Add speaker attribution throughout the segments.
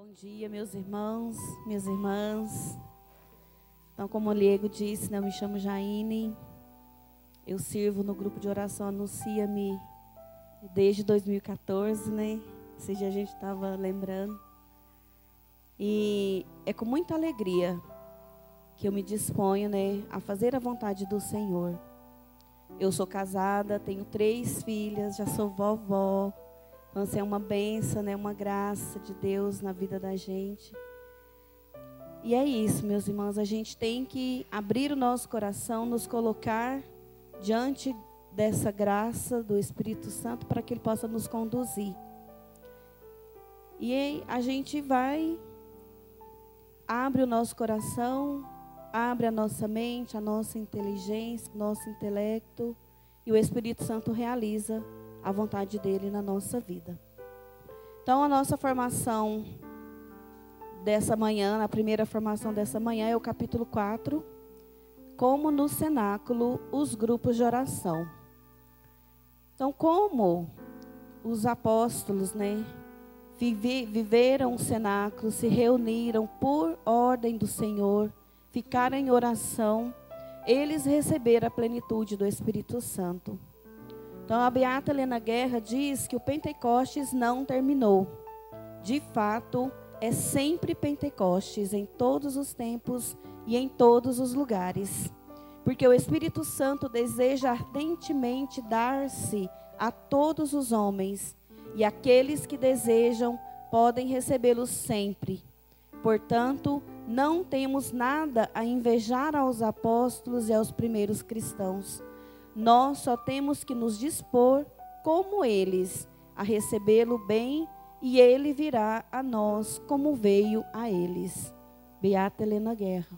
Speaker 1: Bom dia, meus irmãos, minhas irmãs. Então, como o Diego disse, eu me chamo Jaine. Eu sirvo no grupo de oração Anuncia-me desde 2014, né? Esse dia a gente estava lembrando. E é com muita alegria que eu me disponho, né, a fazer a vontade do Senhor. Eu sou casada, tenho 3 filhas, já sou vovó. Então, assim, é uma bênção, né? Uma graça de Deus na vida da gente. E é isso, meus irmãos. A gente tem que abrir o nosso coração, nos colocar diante dessa graça do Espírito Santo para que Ele possa nos conduzir. E aí a gente abre o nosso coração, abre a nossa mente, a nossa inteligência, o nosso intelecto. E o Espírito Santo realiza a vontade dele na nossa vida. Então, a nossa formação dessa manhã, a primeira formação dessa manhã é o capítulo 4, como no cenáculo os grupos de oração. Então, como os apóstolos, né, viveram o cenáculo, se reuniram por ordem do Senhor, ficaram em oração, eles receberam a plenitude do Espírito Santo. Então, a beata Helena Guerra diz que o Pentecostes não terminou. De fato, é sempre Pentecostes, em todos os tempos e em todos os lugares. Porque o Espírito Santo deseja ardentemente dar-se a todos os homens, e aqueles que desejam podem recebê-lo sempre. Portanto, não temos nada a invejar aos apóstolos e aos primeiros cristãos. Nós só temos que nos dispor, como eles, a recebê-lo bem, e ele virá a nós como veio a eles. Beata Helena Guerra.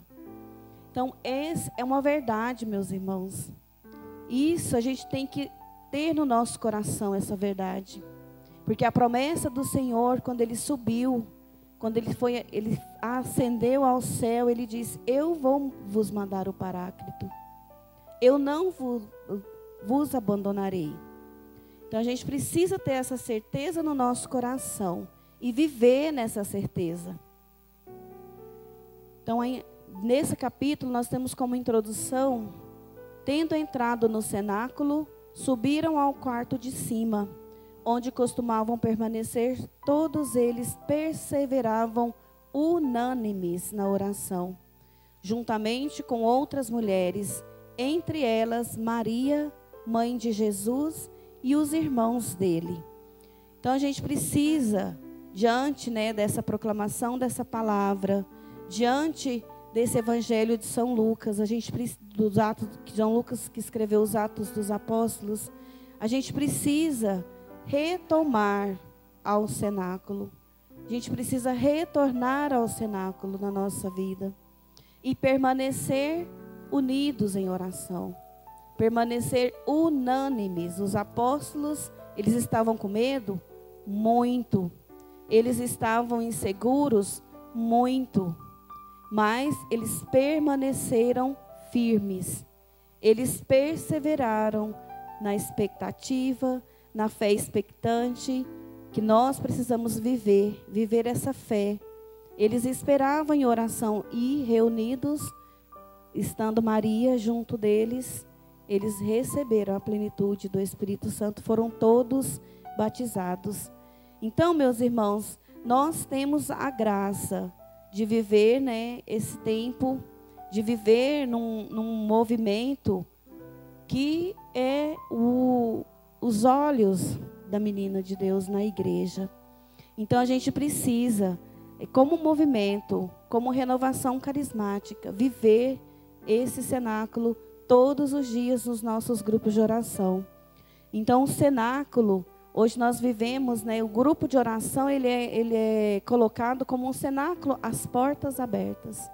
Speaker 1: Então, essa é uma verdade, meus irmãos. Isso a gente tem que ter no nosso coração, essa verdade. Porque a promessa do Senhor, quando Ele subiu, quando Ele ascendeu ao céu, Ele disse: eu vou vos mandar o Paráclito. Eu não vos abandonarei. Então a gente precisa ter essa certeza no nosso coração e viver nessa certeza. Então, nesse capítulo nós temos como introdução: tendo entrado no cenáculo, subiram ao quarto de cima, onde costumavam permanecer. Todos eles perseveravam unânimes na oração, juntamente com outras mulheres, entre elas Maria, mãe de Jesus, e os irmãos dele. Então a gente precisa, diante, né, dessa proclamação dessa palavra, diante desse evangelho de São Lucas, dos Atos, São Lucas que escreveu os Atos dos Apóstolos, a gente precisa retomar ao cenáculo. A gente precisa retornar ao cenáculo na nossa vida e permanecer unidos em oração, permanecer unânimes. Os apóstolos, eles estavam com medo? Muito. Eles estavam inseguros? Muito. Mas eles permaneceram firmes. Eles perseveraram na expectativa, na fé expectante, que nós precisamos viver essa fé. Eles esperavam em oração e reunidos, estando Maria junto deles, eles receberam a plenitude do Espírito Santo, foram todos batizados. Então, meus irmãos, nós temos a graça de viver, né, esse tempo, de viver num movimento que é os olhos da menina de Deus na igreja. Então, a gente precisa, como movimento, como renovação carismática, viver esse cenáculo todos os dias nos nossos grupos de oração. Então, o cenáculo, hoje nós vivemos, né, o grupo de oração, ele é colocado como um cenáculo, as portas abertas.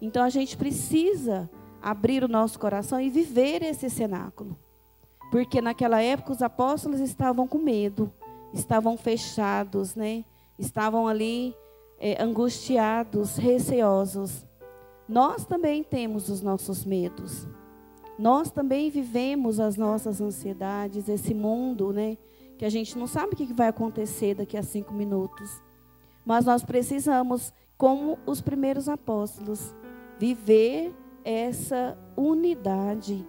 Speaker 1: Então, a gente precisa abrir o nosso coração e viver esse cenáculo. Porque naquela época os apóstolos estavam com medo, estavam fechados, né? Estavam ali angustiados, receosos. Nós também temos os nossos medos. Nós também vivemos as nossas ansiedades, esse mundo, né, que a gente não sabe o que vai acontecer daqui a 5 minutos. Mas nós precisamos, como os primeiros apóstolos, viver essa unidade,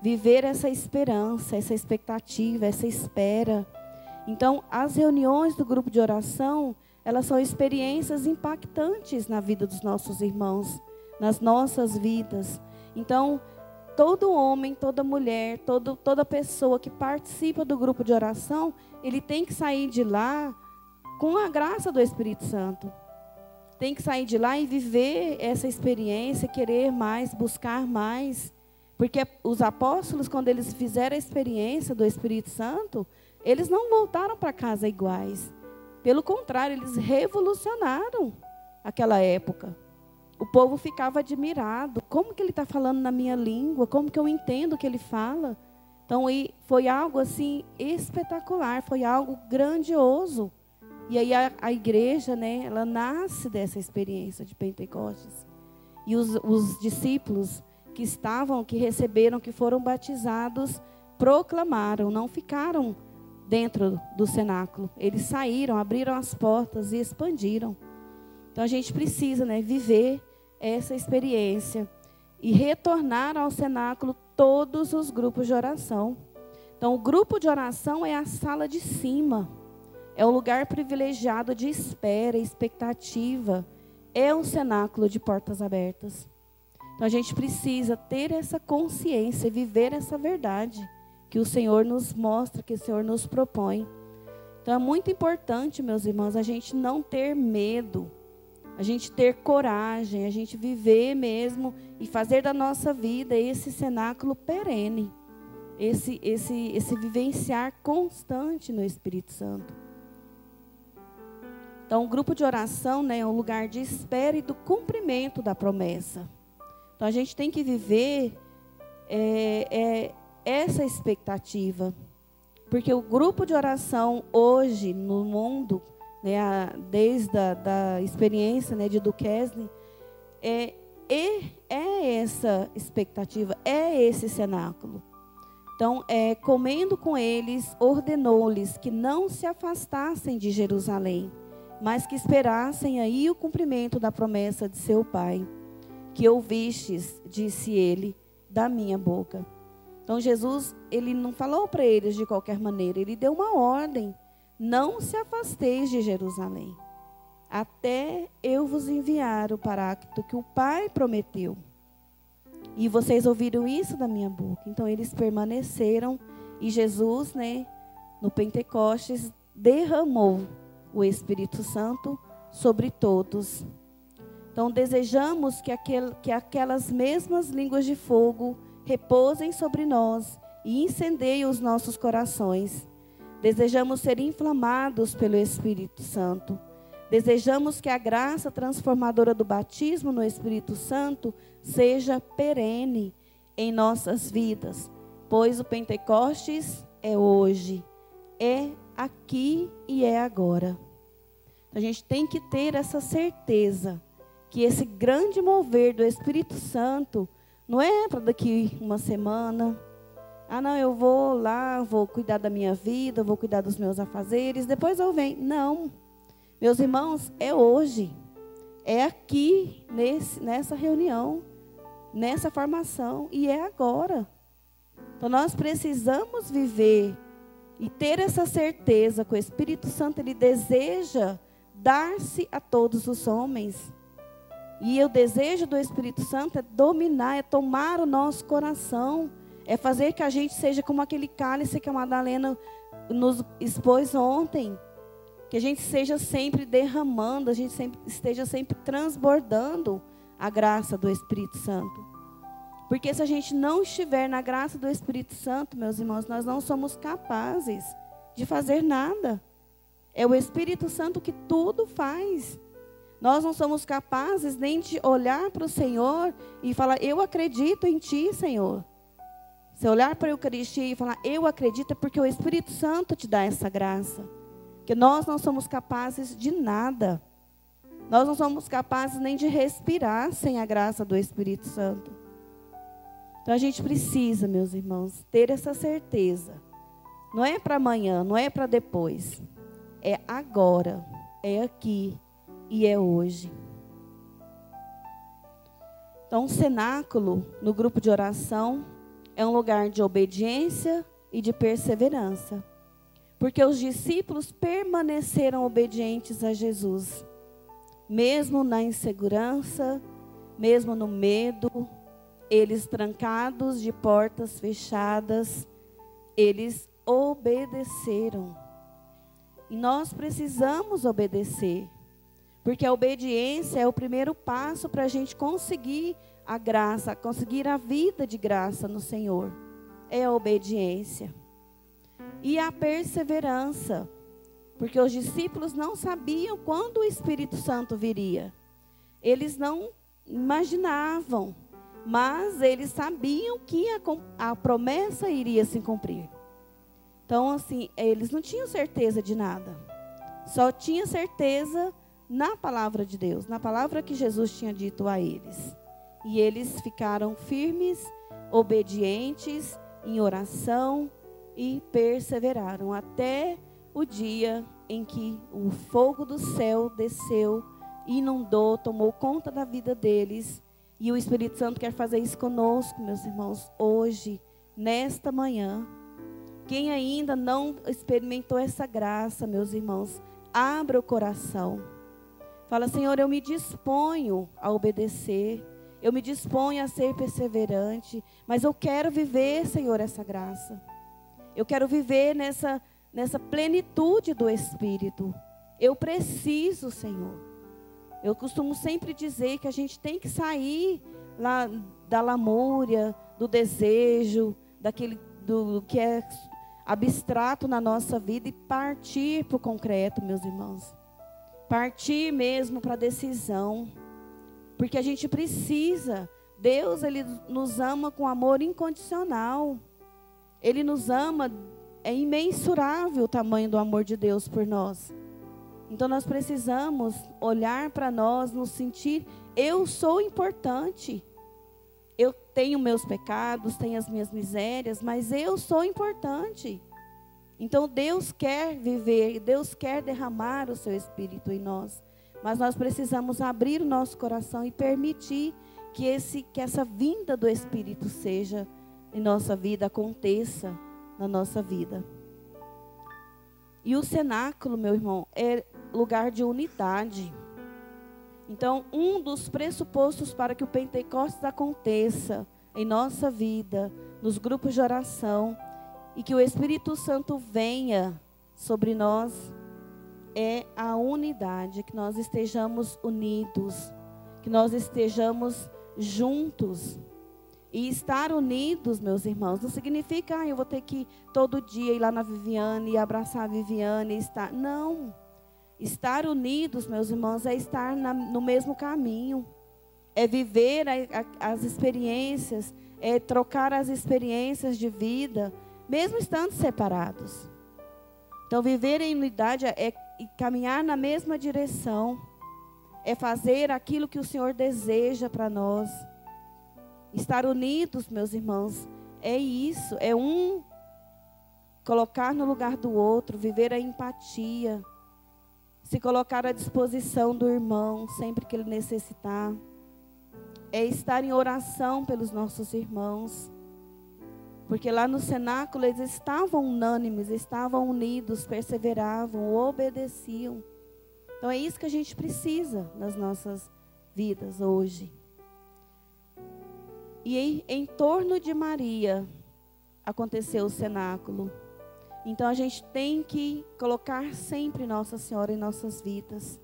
Speaker 1: viver essa esperança, essa expectativa, essa espera. Então, as reuniões do grupo de oração, elas são experiências impactantes na vida dos nossos irmãos, nas nossas vidas. Então, todo homem, toda mulher, toda pessoa que participa do grupo de oração, ele tem que sair de lá com a graça do Espírito Santo. Tem que sair de lá e viver essa experiência, querer mais, buscar mais. Porque os apóstolos, quando eles fizeram a experiência do Espírito Santo, eles não voltaram para casa iguais. Pelo contrário, eles revolucionaram aquela época. O povo ficava admirado. Como que ele está falando na minha língua? Como que eu entendo o que ele fala? Então, foi algo assim espetacular, foi algo grandioso. E aí a igreja, né, ela nasce dessa experiência de Pentecostes. E os discípulos que receberam, que foram batizados, proclamaram, não ficaram dentro do cenáculo. Eles saíram, abriram as portas e expandiram. Então a gente precisa, né, viver essa experiência e retornar ao cenáculo todos os grupos de oração. Então o grupo de oração é a sala de cima. É um lugar privilegiado de espera, expectativa. É um cenáculo de portas abertas. Então a gente precisa ter essa consciência, viver essa verdade que o Senhor nos mostra, que o Senhor nos propõe. Então é muito importante, meus irmãos, a gente não ter medo, a gente ter coragem, a gente viver mesmo e fazer da nossa vida esse cenáculo perene, esse vivenciar constante no Espírito Santo. Então, o grupo de oração, né, é um lugar de espera e do cumprimento da promessa. Então, a gente tem que viver essa expectativa. Porque o grupo de oração hoje no mundo, né, desde a experiência, né, de Duquesne, é essa expectativa, é esse cenáculo. Então, comendo com eles, ordenou-lhes que não se afastassem de Jerusalém, mas que esperassem aí o cumprimento da promessa de seu pai, que ouvistes, disse ele, da minha boca. Então Jesus, ele não falou para eles de qualquer maneira, ele deu uma ordem: não se afasteis de Jerusalém, até eu vos enviar o Paráclito que o Pai prometeu. E vocês ouviram isso da minha boca. Então eles permaneceram e Jesus, né, no Pentecostes, derramou o Espírito Santo sobre todos. Então desejamos que aquelas mesmas línguas de fogo repousem sobre nós e incendeiem os nossos corações. Desejamos ser inflamados pelo Espírito Santo. Desejamos que a graça transformadora do batismo no Espírito Santo seja perene em nossas vidas, pois o Pentecostes é hoje, é aqui e é agora. A gente tem que ter essa certeza que esse grande mover do Espírito Santo não é para daqui uma semana. Ah, não, eu vou lá, vou cuidar da minha vida, vou cuidar dos meus afazeres, depois eu venho. Não, meus irmãos, é hoje, é aqui, nessa reunião, nessa formação, e é agora. Então nós precisamos viver e ter essa certeza que o Espírito Santo, ele deseja dar-se a todos os homens. E o desejo do Espírito Santo é dominar, é tomar o nosso coração, é fazer que a gente seja como aquele cálice que a Madalena nos expôs ontem. Que a gente seja sempre derramando, a gente esteja sempre transbordando a graça do Espírito Santo. Porque se a gente não estiver na graça do Espírito Santo, meus irmãos, nós não somos capazes de fazer nada. É o Espírito Santo que tudo faz. Nós não somos capazes nem de olhar para o Senhor e falar: eu acredito em Ti, Senhor. Se olhar para a Eucaristia e falar: eu acredito, é porque o Espírito Santo te dá essa graça. Que nós não somos capazes de nada. Nós não somos capazes nem de respirar sem a graça do Espírito Santo. Então a gente precisa, meus irmãos, ter essa certeza. Não é para amanhã, não é para depois. É agora, é aqui e é hoje. Então, o cenáculo, no grupo de oração, é um lugar de obediência e de perseverança. Porque os discípulos permaneceram obedientes a Jesus. Mesmo na insegurança, mesmo no medo, eles trancados de portas fechadas, eles obedeceram. E nós precisamos obedecer. Porque a obediência é o primeiro passo para a gente conseguir a graça, conseguir a vida de graça no Senhor. É a obediência. E a perseverança. Porque os discípulos não sabiam quando o Espírito Santo viria. Eles não imaginavam, mas eles sabiam que a promessa iria se cumprir. Então, assim, eles não tinham certeza de nada. Só tinham certeza na palavra de Deus, na palavra que Jesus tinha dito a eles. E eles ficaram firmes, obedientes, em oração e perseveraram até o dia em que o fogo do céu desceu, inundou, tomou conta da vida deles. E o Espírito Santo quer fazer isso conosco, meus irmãos, hoje, nesta manhã. Quem ainda não experimentou essa graça, meus irmãos, abra o coração. Fala, Senhor, eu me disponho a obedecer, eu me disponho a ser perseverante, mas eu quero viver, Senhor, essa graça. Eu quero viver nessa plenitude do Espírito. Eu preciso, Senhor. Eu costumo sempre dizer que a gente tem que sair lá da lamúria, do desejo, do que é abstrato na nossa vida e partir para o concreto, meus irmãos. Partir mesmo para a decisão. Porque a gente precisa. Deus, Ele nos ama com amor incondicional. Ele nos ama, é imensurável o tamanho do amor de Deus por nós. Então nós precisamos olhar para nós, nos sentir, eu sou importante. Eu tenho meus pecados, tenho as minhas misérias, mas eu sou importante. Então Deus quer viver, Deus quer derramar o seu Espírito em nós. Mas nós precisamos abrir o nosso coração e permitir que essa vinda do Espírito seja em nossa vida, aconteça na nossa vida. E o cenáculo, meu irmão, é lugar de unidade. Então, um dos pressupostos para que o Pentecostes aconteça em nossa vida, nos grupos de oração, e que o Espírito Santo venha sobre nós, é a unidade, que nós estejamos unidos, que nós estejamos juntos. E estar unidos, meus irmãos, não significa, eu vou ter que todo dia ir lá na Viviane e abraçar a Viviane e estar. Não. Estar unidos, meus irmãos, é estar no mesmo caminho. É viver as experiências, é trocar as experiências de vida, mesmo estando separados. Então, viver em unidade é caminhar na mesma direção. É fazer aquilo que o Senhor deseja para nós. Estar unidos, meus irmãos, é isso. É um colocar no lugar do outro, viver a empatia. Se colocar à disposição do irmão sempre que ele necessitar. É estar em oração pelos nossos irmãos. Porque lá no cenáculo eles estavam unânimes, estavam unidos, perseveravam, obedeciam. Então é isso que a gente precisa nas nossas vidas hoje. E em torno de Maria aconteceu o cenáculo. Então a gente tem que colocar sempre Nossa Senhora em nossas vidas.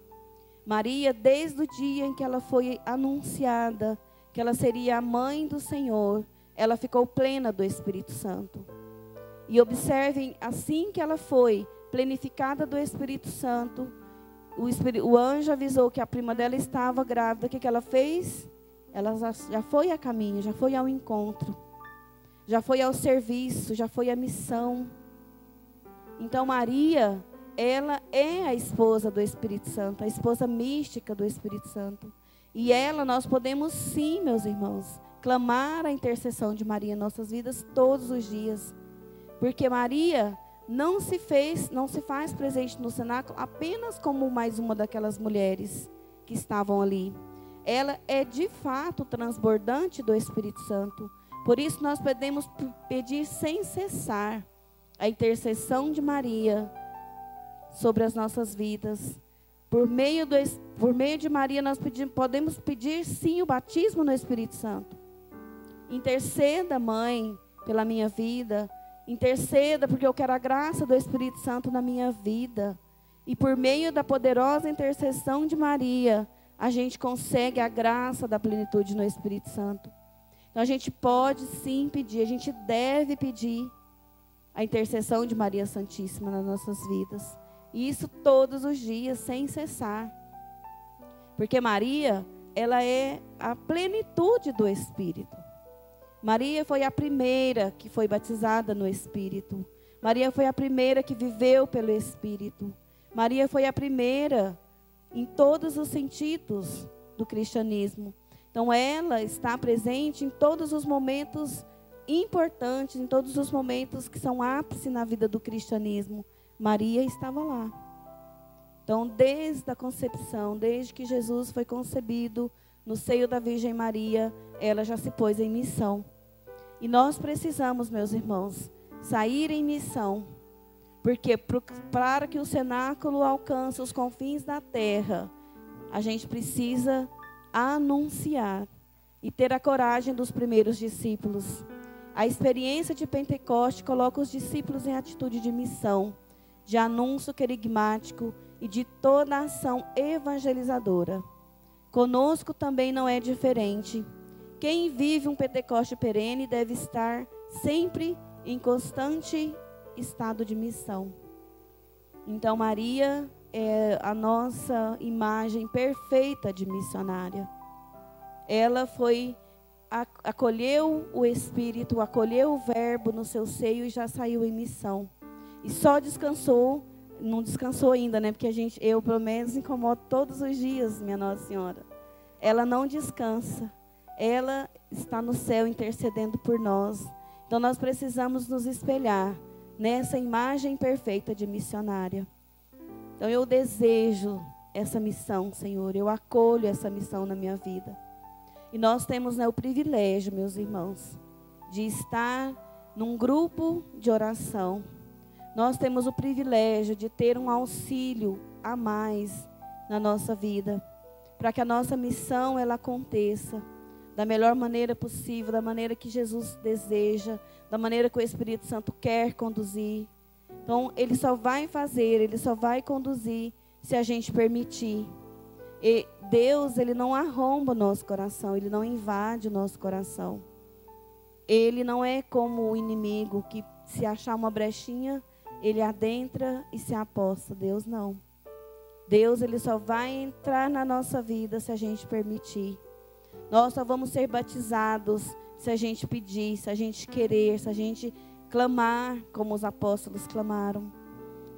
Speaker 1: Maria, desde o dia em que ela foi anunciada, que ela seria a mãe do Senhor, ela ficou plena do Espírito Santo. E observem, assim que ela foi plenificada do Espírito Santo, o anjo avisou que a prima dela estava grávida. O que ela fez? Ela já foi a caminho, já foi ao encontro, já foi ao serviço, já foi à missão. Então Maria, ela é a esposa do Espírito Santo, a esposa mística do Espírito Santo. E nós podemos sim, meus irmãos, clamar a intercessão de Maria em nossas vidas todos os dias. Porque Maria não se faz presente no cenáculo apenas como mais uma daquelas mulheres. que estavam ali. Ela é de fato transbordante do Espírito Santo. Por isso nós podemos pedir sem cessar a intercessão de Maria sobre as nossas vidas. Por meio de Maria nós podemos pedir sim o batismo no Espírito Santo. Interceda, mãe, pela minha vida. Interceda porque eu quero a graça do Espírito Santo na minha vida. E por meio da poderosa intercessão de Maria, a gente consegue a graça da plenitude no Espírito Santo. Então a gente pode sim pedir, a gente deve pedir a intercessão de Maria Santíssima nas nossas vidas. E isso todos os dias, sem cessar. Porque Maria, ela é a plenitude do Espírito. Maria foi a primeira que foi batizada no Espírito. Maria foi a primeira que viveu pelo Espírito. Maria foi a primeira em todos os sentidos do cristianismo. Então ela está presente em todos os momentos importantes, em todos os momentos que são ápice na vida do cristianismo. Maria estava lá. Então, desde a concepção, desde que Jesus foi concebido no seio da Virgem Maria, ela já se pôs em missão. E nós precisamos, meus irmãos, sair em missão. Porque para que o cenáculo alcance os confins da terra, a gente precisa anunciar e ter a coragem dos primeiros discípulos. A experiência de Pentecoste coloca os discípulos em atitude de missão, de anúncio querigmático e de toda a ação evangelizadora. Conosco também não é diferente. Quem vive um Pentecoste perene deve estar sempre em constante estado de missão. Então Maria é a nossa imagem perfeita de missionária. Ela acolheu o Espírito, acolheu o Verbo no seu seio e já saiu em missão. E só descansou, não descansou ainda, né? Porque eu pelo menos incomodo todos os dias, minha Nossa Senhora. Ela não descansa. Ela está no céu intercedendo por nós. Então nós precisamos nos espelhar nessa imagem perfeita de missionária. Então eu desejo essa missão, Senhor. Eu acolho essa missão na minha vida. E nós temos, né, o privilégio, meus irmãos, de estar num grupo de oração. Nós temos o privilégio de ter um auxílio a mais na nossa vida, para que a nossa missão ela aconteça da melhor maneira possível, da maneira que Jesus deseja, da maneira que o Espírito Santo quer conduzir. Então, Ele só vai fazer, Ele só vai conduzir se a gente permitir. E Deus, Ele não arromba o nosso coração, Ele não invade o nosso coração. Ele não é como o inimigo que se achar uma brechinha, ele adentra e se aposta. Deus não. Deus, Ele só vai entrar na nossa vida se a gente permitir. Nós só vamos ser batizados se a gente pedir, se a gente querer, se a gente clamar como os apóstolos clamaram.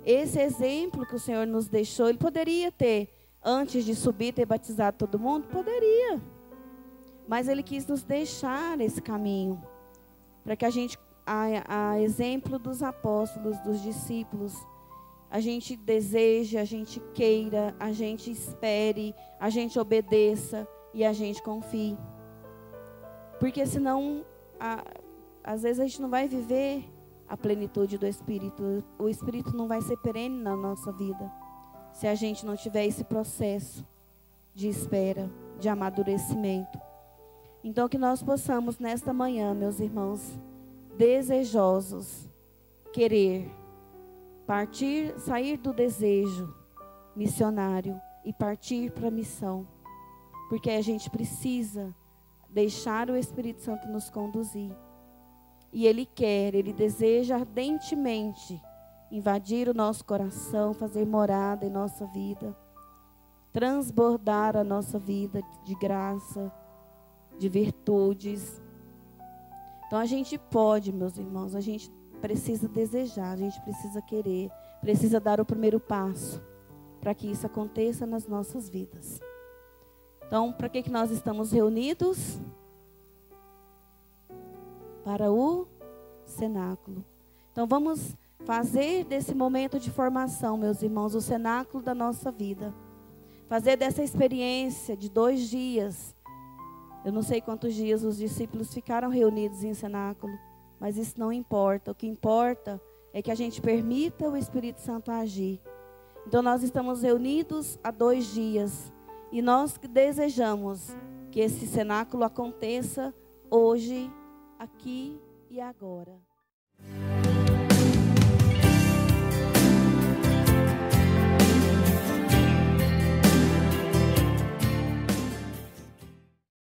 Speaker 1: Esse exemplo que o Senhor nos deixou, Ele poderia ter, antes de subir, ter batizado todo mundo? Poderia. Mas Ele quis nos deixar esse caminho, para que a gente, a exemplo dos apóstolos, dos discípulos, a gente deseje, a gente queira, a gente espere, a gente obedeça e a gente confie. Porque senão, às vezes a gente não vai viver a plenitude do Espírito. O Espírito não vai ser perene na nossa vida, se a gente não tiver esse processo de espera, de amadurecimento. Então que nós possamos nesta manhã, meus irmãos, desejosos, querer partir, sair do desejo missionário e partir para a missão. Porque a gente precisa deixar o Espírito Santo nos conduzir. E Ele quer, Ele deseja ardentemente invadir o nosso coração, fazer morada em nossa vida, transbordar a nossa vida de graça, de virtudes. Então a gente pode, meus irmãos, a gente precisa desejar, a gente precisa querer, precisa dar o primeiro passo para que isso aconteça nas nossas vidas. Então, para que nós estamos reunidos? Para o cenáculo. Então, vamos fazer desse momento de formação, meus irmãos, o cenáculo da nossa vida. fazer dessa experiência de 2 dias. Eu não sei quantos dias os discípulos ficaram reunidos em cenáculo, mas isso não importa. O que importa é que a gente permita o Espírito Santo agir. Então nós estamos reunidos há 2 dias e nós desejamos que esse cenáculo aconteça hoje, aqui e agora.